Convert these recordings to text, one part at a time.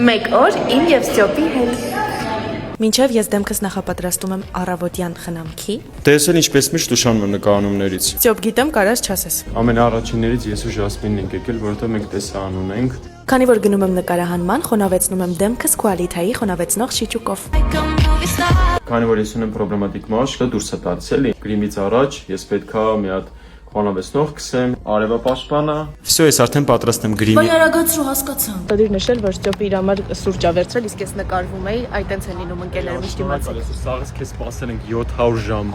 Մեկ օր իմ եւ Ստյոպի հետ։ Մինչև ես դեմքս նախապատրաստում եմ առավոտյան խնամքի։ Տեսել ինչպես միշտ ուշանում եմ նկարահանումներից։ Ստյոպ գիտեմ, կարաս չասես։ Ամենաառաջիններից ես ու Ժասմինն ենք եկել, որովհետև մենք տեսահան ունենք։ Քանի որ գնում եմ նկարահանման, խոնավեցնում եմ դեմքս Quality-ի խոնավեցնող շիճուկով։ Քանի որ ես ունեմ պրոբլեմատիկ մաշկ, դուրս է տալցել։ Գրիմից առաջ ես պետքա մի հատ խոնավեցնող կսեմ, արևապաշտպանը։ Всё, ես արդեն պատրաստ եմ գրիմի։ Բայ արագացրու հասկացա։ Դիր նշել, որ Ստյոպի իր համար սուրճ ա վերցրել, իսկ ես նկարվում էի, այտենց են լինում ընկերները միշտ իմացել։ Սաղս քեզ սպասել ենք 700 ժամ։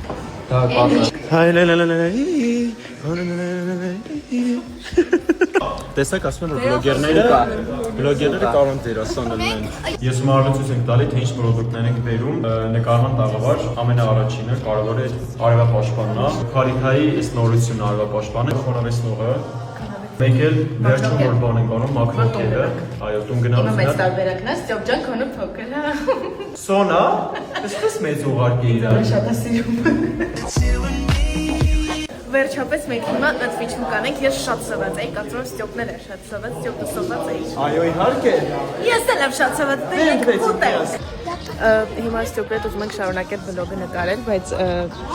Տեսակ ասում են, որ բլոգերները կարող են դերասան լինեն։ Ես մարզություն ենք տալի, թե ինչ պրոդուկտներ ենք բերում, նկարման տաղավար, ամենաառաջինը կարևոր է արևապաշտպանն է, Quality-ի այս նորությունն արևապաշտպանը, խոնավեցնողը, մեկ էլ վերջում որ բան ենք անում, մակնոկերը, այո, տուն գնալուց Մեծ տարբերակն է, Ստյոպ ջան, քոնը փոքր է։ Սոնա, այսպես մեծ ուղարկի իրար։ Շատ է սիրում։ Վերջապես մենք հիմա ընդվիճում կանենք, ես շատ սոված էի, կարծում եմ Ստյոպն էլ է շատ սոված, Ստյոպը սոված էի։ Այո, իհարկե։ Ես էլ եմ շատ սոված, դե մենք ուտ ենք։ Հիմա Ստյոպի հետ ուզում ենք շարունակել բլոգը նկարել, բայց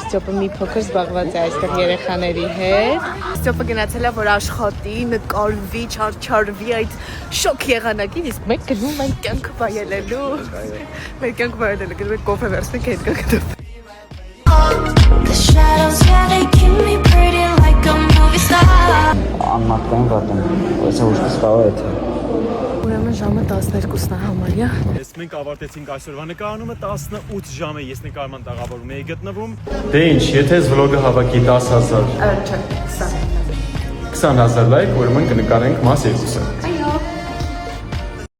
Ստյոպը մի փոքր զբաղված է այստեղ երեխաների հետ։ Ստյոպը գնացել է, որ աշխատի, նկարվի, չարչարվի այդ շոկ եղանակին, իսկ մենք գնում ենք կյանքը վայելելու։ Մեր կյանքը վայելելու, գնում ենք կոֆե վերցնենք հետ գնանք։ The shadows, yeah, they keep me pretty like a movie star. Անմատկային վատ եմ, ոսը ուշքս կարող է թե։ Ուրեմն ժամը 12-ն է համարյա։ Ես մենք ավարտեցինք այսօրվա նկարահանումը 18 ժամ է ես նկարման տաղավարում էի գտնվում։ Դե ինչ, եթե այս վլոգը հավաքի 10,000 Չէ, 20։ 20,000 լայք, ուրեմն կնկարենք մաս 2-ը։